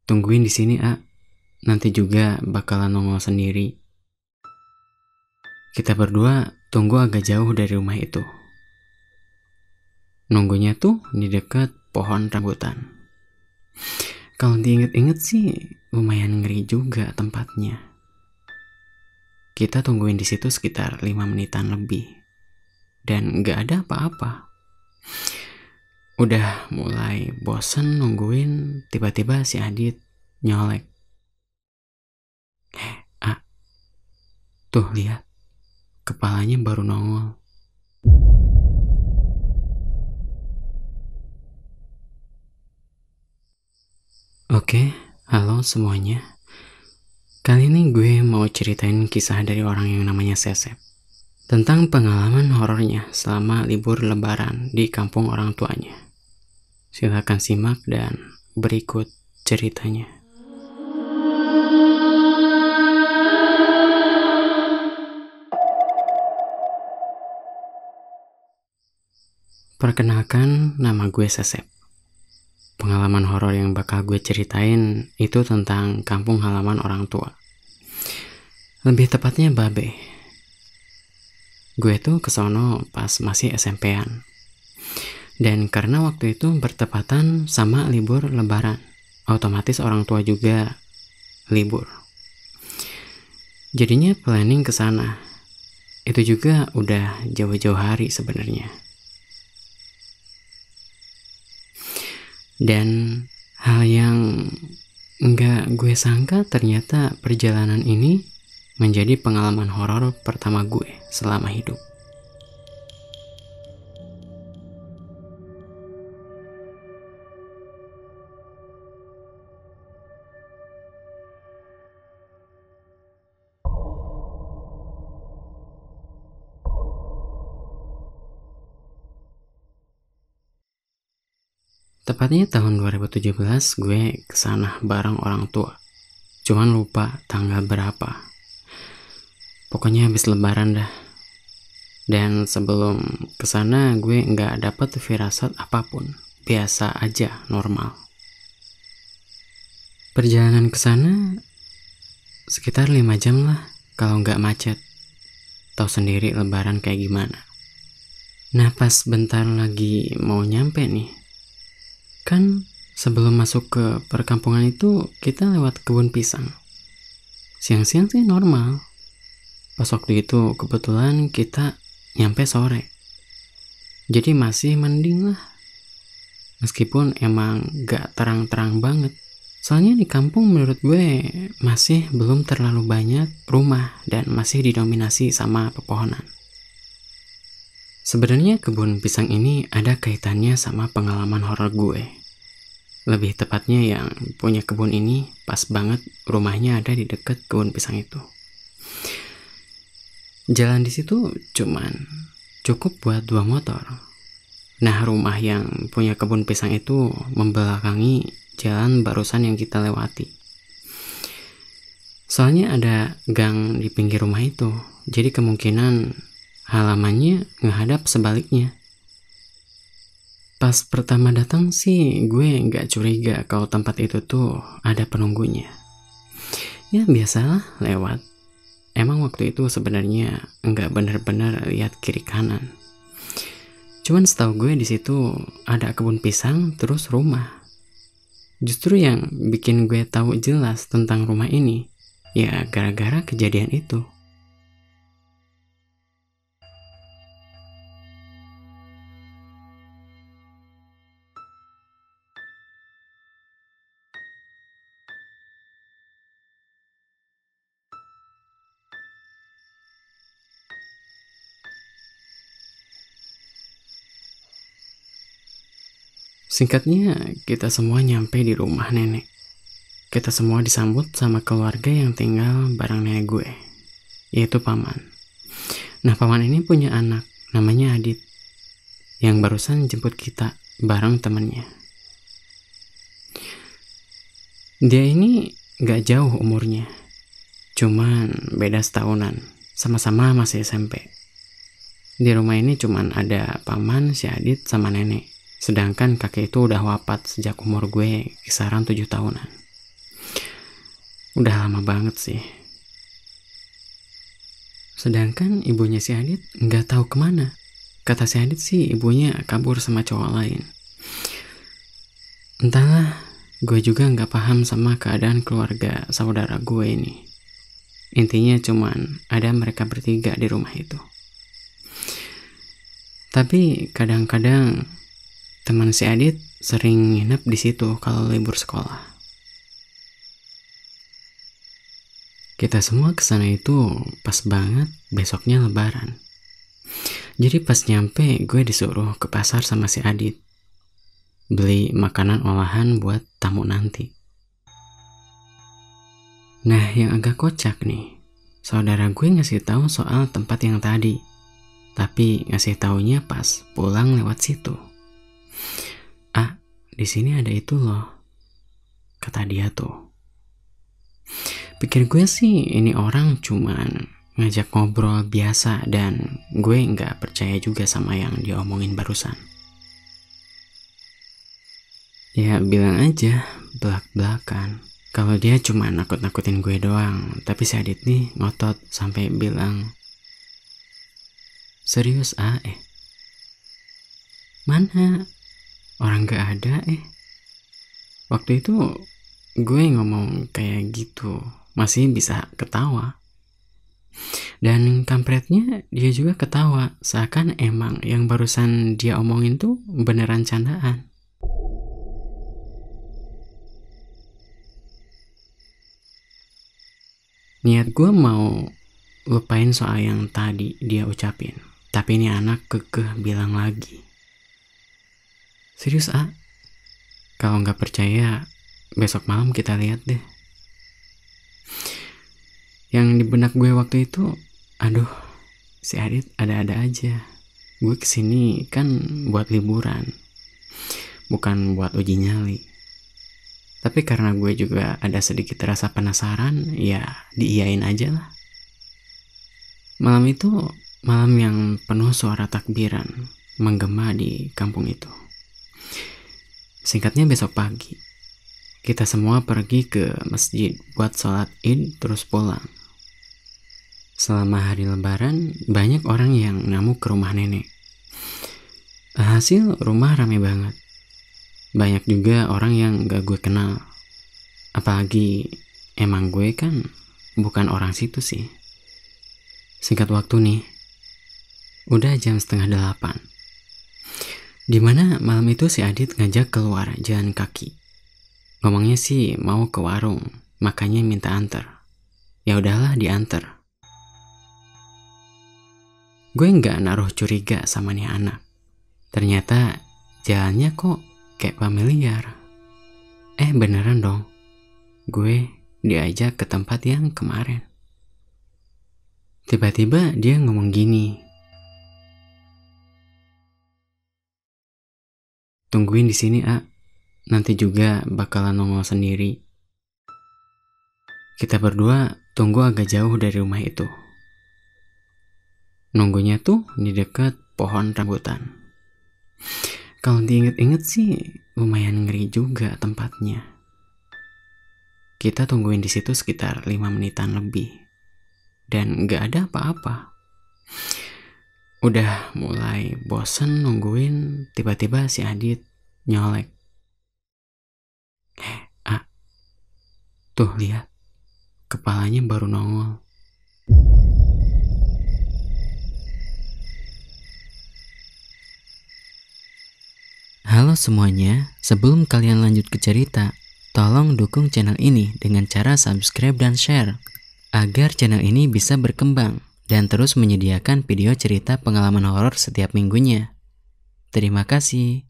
Tungguin di sini, A. Nanti juga bakalan nongol sendiri. Kita berdua tunggu agak jauh dari rumah itu. Nunggunya tuh di dekat pohon rambutan. Kalau diinget-inget sih lumayan ngeri juga tempatnya. Kita tungguin di situ sekitar 5 menitan lebih. Dan gak ada apa-apa. Udah mulai bosen nungguin, tiba-tiba si Adit nyolek. Tuh lihat, kepalanya baru nongol. Oke, halo semuanya. Kali ini gue mau ceritain kisah dari orang yang namanya Sesep. Tentang pengalaman horornya selama libur lebaran di kampung orang tuanya. Silakan simak dan berikut ceritanya. Perkenalkan, nama gue Sesep. Pengalaman horor yang bakal gue ceritain itu tentang kampung halaman orang tua. Lebih tepatnya Babe. Gue tuh kesono pas masih SMP-an. Dan karena waktu itu bertepatan sama libur lebaran, otomatis orang tua juga libur. Jadinya planning ke sana. Itu juga udah jauh-jauh hari sebenarnya. Dan hal yang nggak gue sangka ternyata perjalanan ini menjadi pengalaman horor pertama gue selama hidup. Tepatnya tahun 2017 gue kesana bareng orang tua. Cuman lupa tanggal berapa. Pokoknya habis lebaran dah. Dan sebelum kesana gue nggak dapet firasat apapun. Biasa aja, normal. Perjalanan kesana sekitar 5 jam lah kalau nggak macet. Tahu sendiri lebaran kayak gimana. Nah pas bentar lagi mau nyampe nih. Kan sebelum masuk ke perkampungan itu kita lewat kebun pisang. Siang-siang sih normal. Pas waktu itu kebetulan kita nyampe sore. Jadi masih mending lah. Meskipun emang gak terang-terang banget. Soalnya di kampung menurut gue masih belum terlalu banyak rumah dan masih didominasi sama pepohonan. Sebenarnya kebun pisang ini ada kaitannya sama pengalaman horor gue. Lebih tepatnya yang punya kebun ini pas banget rumahnya ada di dekat kebun pisang itu. Jalan di situ cuman cukup buat 2 motor. Nah, rumah yang punya kebun pisang itu membelakangi jalan barusan yang kita lewati. Soalnya ada gang di pinggir rumah itu, jadi kemungkinan halamannya menghadap sebaliknya. Pas pertama datang sih gue nggak curiga kalau tempat itu tuh ada penunggunya. Ya biasalah lewat. Emang waktu itu sebenarnya nggak benar-benar lihat kiri kanan. Cuman setahu gue di situ ada kebun pisang terus rumah. Justru yang bikin gue tahu jelas tentang rumah ini ya gara-gara kejadian itu. Singkatnya, kita semua nyampe di rumah nenek. Kita semua disambut sama keluarga yang tinggal bareng nenek gue, yaitu paman. Nah, paman ini punya anak, namanya Adit, yang barusan jemput kita bareng temennya. Dia ini gak jauh umurnya, cuman beda setahunan, sama-sama masih SMP. Di rumah ini cuman ada paman, si Adit, sama nenek. Sedangkan kakek itu udah wafat sejak umur gue kisaran 7 tahunan. Udah lama banget sih. Sedangkan ibunya si Adit nggak tahu kemana. Kata si Adit sih ibunya kabur sama cowok lain. Entahlah, gue juga nggak paham sama keadaan keluarga saudara gue ini. Intinya cuman ada mereka bertiga di rumah itu. Tapi kadang-kadang teman si Adit sering nginep di situ kalau libur sekolah. Kita semua kesana itu pas banget besoknya lebaran. Jadi pas nyampe gue disuruh ke pasar sama si Adit. Beli makanan olahan buat tamu nanti. Nah yang agak kocak nih, saudara gue ngasih tahu soal tempat yang tadi. Tapi ngasih taunya pas pulang lewat situ. Ah, di sini ada itu loh, kata dia tuh. Pikir gue sih ini orang cuman ngajak ngobrol biasa dan gue nggak percaya juga sama yang dia omongin barusan. Ya bilang aja belak-belakan kalau dia cuma nakut-nakutin gue doang. Tapi si Adit nih ngotot sampai bilang, serius mana? Orang gak ada Waktu itu gue ngomong kayak gitu masih bisa ketawa. Dan kampretnya dia juga ketawa seakan emang yang barusan dia omongin tuh beneran candaan. Niat gue mau lupain soal yang tadi dia ucapin. Tapi ini anak kekeh bilang lagi, serius kalau nggak percaya besok malam kita lihat deh. Yang di benak gue waktu itu, aduh si Adit ada-ada aja. Gue kesini kan buat liburan, bukan buat uji nyali. Tapi karena gue juga ada sedikit rasa penasaran, ya diiyain aja lah. Malam itu malam yang penuh suara takbiran menggema di kampung itu. Singkatnya besok pagi kita semua pergi ke masjid buat sholat id terus pulang. Selama hari lebaran banyak orang yang ngamuk ke rumah nenek. Hasil rumah rame banget. Banyak juga orang yang gak gue kenal. Apalagi emang gue kan bukan orang situ sih. Singkat waktu nih, udah jam 7:30. Dimana malam itu si Adit ngajak keluar jalan kaki. Ngomongnya sih mau ke warung, makanya minta anter. Ya udahlah dianter. Gue nggak naruh curiga sama nih anak. Ternyata jalannya kok kayak familiar. Beneran dong. Gue diajak ke tempat yang kemarin. Tiba-tiba dia ngomong gini, tungguin di sini nanti juga bakalan nongol sendiri. Kita berdua tunggu agak jauh dari rumah itu. Nunggunya tuh di dekat pohon rambutan. Kalau diinget-inget sih lumayan ngeri juga tempatnya. Kita tungguin di situ sekitar 5 menitan lebih. Dan gak ada apa-apa. Udah mulai bosen nungguin, tiba-tiba si Adit nyolek. Tuh lihat, kepalanya baru nongol. Halo semuanya, sebelum kalian lanjut ke cerita, tolong dukung channel ini dengan cara subscribe dan share, agar channel ini bisa berkembang dan terus menyediakan video cerita pengalaman horor setiap minggunya. Terima kasih.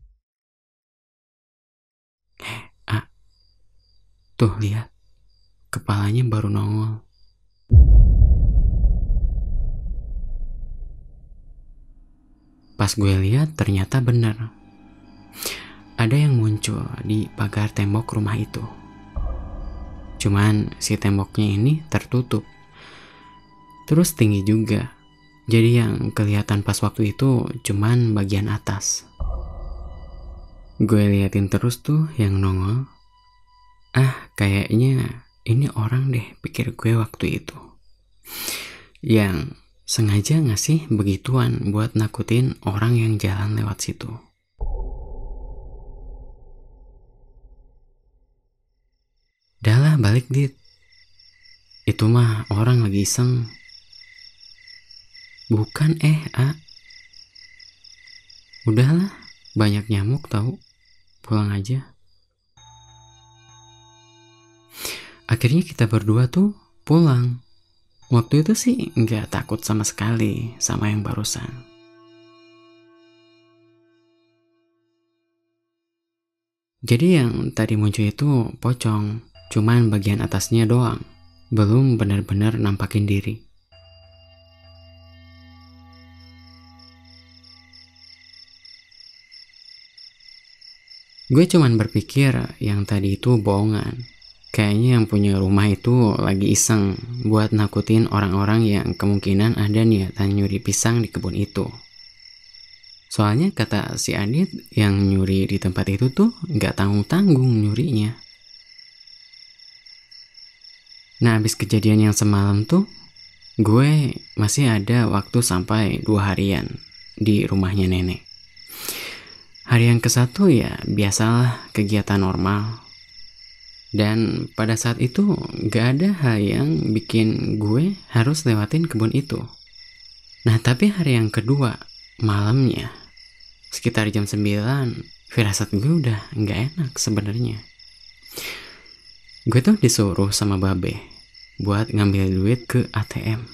Tuh lihat, kepalanya baru nongol. Pas gue lihat ternyata benar. Ada yang muncul di pagar tembok rumah itu. Cuman si temboknya ini tertutup. Terus tinggi juga. Jadi yang kelihatan pas waktu itu cuman bagian atas. Gue liatin terus tuh yang nongol. Kayaknya ini orang deh, pikir gue waktu itu, yang sengaja ngasih begituan buat nakutin orang yang jalan lewat situ. Dahlah balik dit, itu mah orang lagi iseng. Bukan udahlah, banyak nyamuk tahu, pulang aja. Akhirnya kita berdua tuh pulang. Waktu itu sih nggak takut sama sekali sama yang barusan. Jadi yang tadi muncul itu pocong, cuman bagian atasnya doang, belum benar-benar nampakin diri. Gue cuman berpikir yang tadi itu bohongan. Kayaknya yang punya rumah itu lagi iseng buat nakutin orang-orang yang kemungkinan ada niatan nyuri pisang di kebun itu. Soalnya kata si Adit yang nyuri di tempat itu tuh gak tanggung-tanggung nyurinya. Nah abis kejadian yang semalam tuh, gue masih ada waktu sampai 2 harian di rumahnya nenek. Hari yang ke-1 ya biasalah kegiatan normal. Dan pada saat itu gak ada hal yang bikin gue harus lewatin kebun itu. Nah tapi hari yang kedua, malamnya, sekitar jam 9, firasat gue udah gak enak sebenarnya. Gue tuh disuruh sama babe buat ngambil duit ke ATM.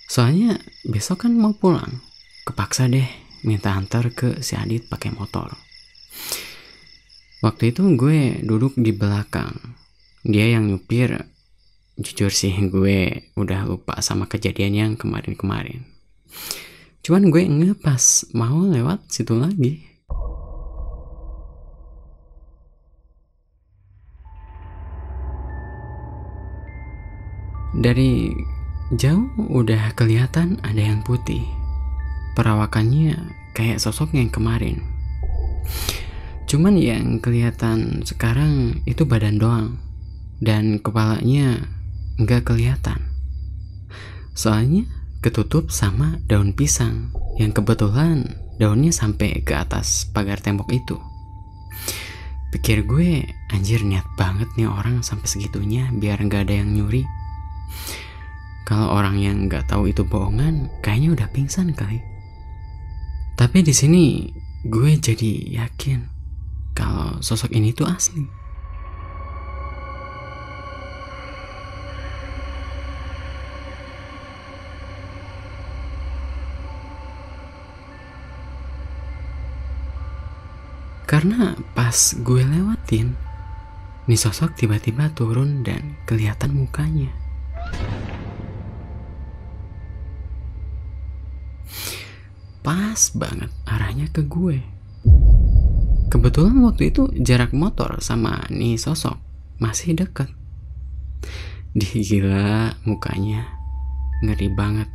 Soalnya besok kan mau pulang, kepaksa deh minta antar ke si Adit pakai motor. Waktu itu gue duduk di belakang, dia yang nyupir. Jujur sih gue udah lupa sama kejadian yang kemarin-kemarin. Cuman gue pas mau lewat situ lagi. Dari jauh udah kelihatan ada yang putih. Perawakannya kayak sosok yang kemarin. Cuman yang kelihatan sekarang itu badan doang, dan kepalanya nggak kelihatan. Soalnya ketutup sama daun pisang yang kebetulan daunnya sampai ke atas pagar tembok itu. Pikir gue, anjir niat banget nih orang sampai segitunya biar nggak ada yang nyuri. Kalau orang yang nggak tahu itu bohongan, kayaknya udah pingsan kali. Tapi di sini gue jadi yakin kalau sosok ini tuh asli. Karena pas gue lewatin, nih sosok tiba-tiba turun dan kelihatan mukanya. Pas banget arahnya ke gue. Kebetulan waktu itu jarak motor sama nih sosok masih dekat. Gila mukanya, ngeri banget.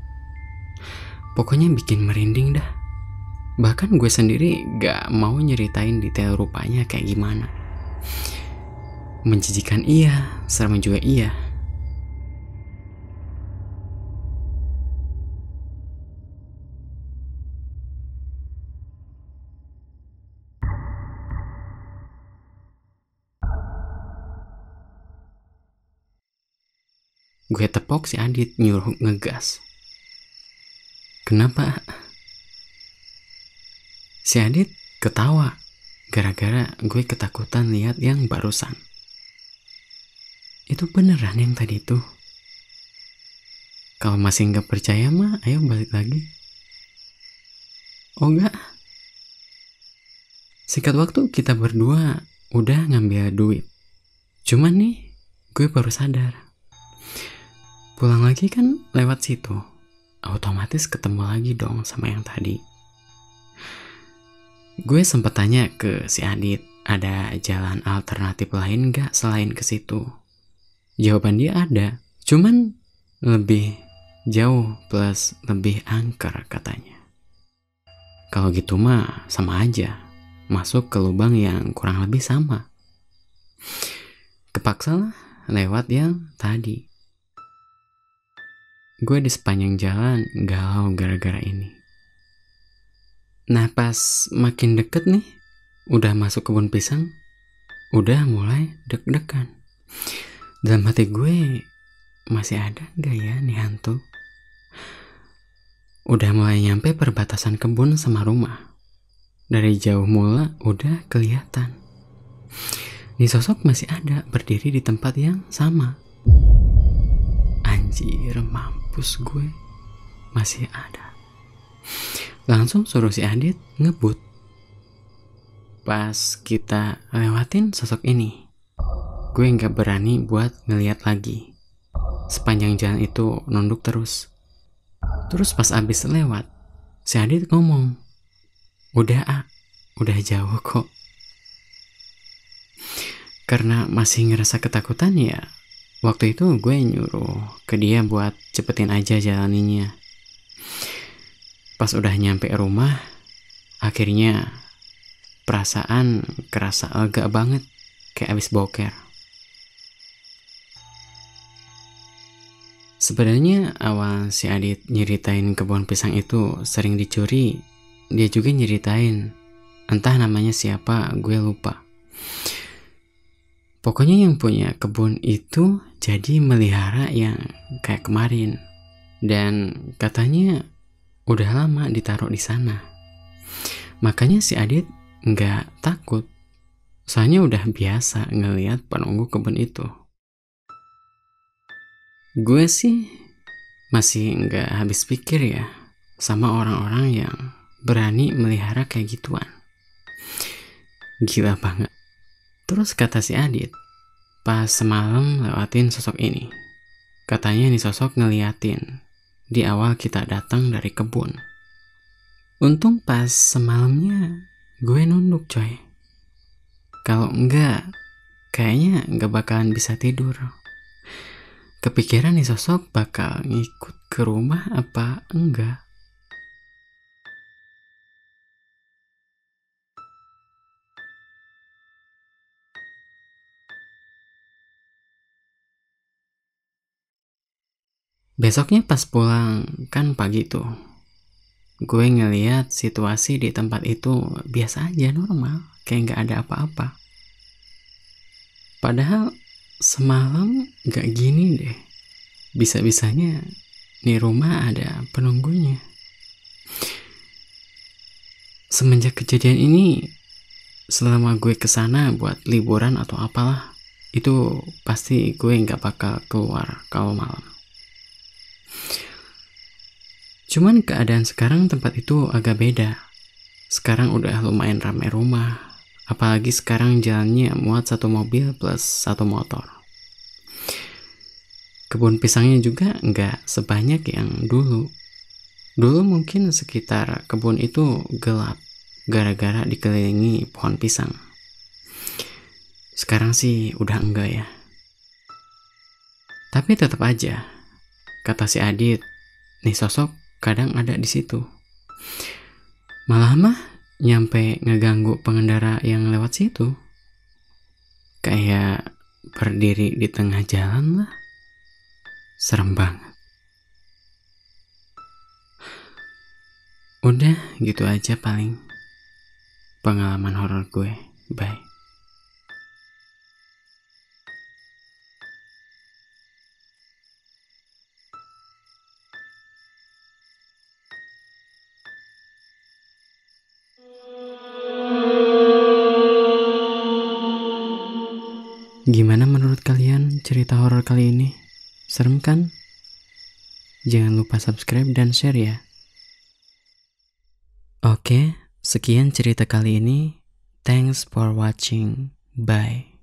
Pokoknya bikin merinding dah. Bahkan gue sendiri gak mau nyeritain detail rupanya kayak gimana. Menjijikan iya, serem juga iya. Gue tepok si Adit nyuruh ngegas. Kenapa? Si Adit ketawa gara-gara gue ketakutan lihat yang barusan. Itu beneran yang tadi tuh. Kalau masih nggak percaya mah, ayo balik lagi. Oh enggak. Singkat waktu kita berdua udah ngambil duit. Cuman nih, gue baru sadar. Pulang lagi kan lewat situ. Otomatis ketemu lagi dong sama yang tadi. Gue sempet tanya ke si Adit, ada jalan alternatif lain gak selain ke situ? Jawaban dia ada, cuman lebih jauh plus lebih angker katanya. Kalau gitu mah sama aja, masuk ke lubang yang kurang lebih sama. Kepaksa lah lewat yang tadi. Gue di sepanjang jalan galau gara-gara ini. Nah pas makin deket nih, udah masuk kebun pisang, udah mulai deg-degan. Dalam hati gue, masih ada gak ya nih hantu? Udah mulai nyampe perbatasan kebun sama rumah. Dari jauh mula udah kelihatan. Nih sosok masih ada berdiri di tempat yang sama. Anjir, mampus gue. Masih ada. Langsung suruh si Adit ngebut. Pas kita lewatin sosok ini, gue gak berani buat ngeliat lagi. Sepanjang jalan itu nunduk terus. Terus pas abis lewat, si Adit ngomong, udah jauh kok. Karena masih ngerasa ketakutan ya, waktu itu gue nyuruh ke dia buat cepetin aja jalaninya. Pas udah nyampe rumah, akhirnya perasaan kerasa lega banget, kayak abis boker. Sebenarnya awal si Adit nyeritain kebun pisang itu sering dicuri, dia juga nyeritain, entah namanya siapa, gue lupa. Pokoknya yang punya kebun itu jadi melihara yang kayak kemarin, dan katanya udah lama ditaruh di sana. Makanya si Adit nggak takut, soalnya udah biasa ngelihat penunggu kebun itu. Gue sih masih nggak habis pikir ya sama orang-orang yang berani melihara kayak gituan. Gila banget. Terus kata si Adit, pas semalam lewatin sosok ini, katanya nih sosok ngeliatin di awal kita datang dari kebun. Untung pas semalamnya gue nunduk coy. Kalau enggak, kayaknya nggak bakalan bisa tidur. Kepikiran nih sosok bakal ngikut ke rumah apa enggak. Besoknya pas pulang kan pagi tuh, gue ngeliat situasi di tempat itu biasa aja, normal, kayak gak ada apa-apa. Padahal semalam gak gini deh. Bisa-bisanya di rumah ada penunggunya. Semenjak kejadian ini, selama gue kesana buat liburan atau apalah, itu pasti gue gak bakal keluar kalau malam. Cuman keadaan sekarang tempat itu agak beda. Sekarang udah lumayan ramai rumah, apalagi sekarang jalannya muat 1 mobil plus 1 motor. Kebun pisangnya juga nggak sebanyak yang dulu. Dulu mungkin sekitar kebun itu gelap, gara-gara dikelilingi pohon pisang. Sekarang sih udah enggak ya. Tapi tetap aja, kata si Adit, nih sosok kadang ada di situ. Malah mah nyampe ngeganggu pengendara yang lewat situ. Kayak berdiri di tengah jalan lah. Serem banget. Udah gitu aja paling pengalaman horor gue. Bye. Gimana menurut kalian cerita horor kali ini? Serem kan? Jangan lupa subscribe dan share ya. Oke, sekian cerita kali ini. Thanks for watching. Bye.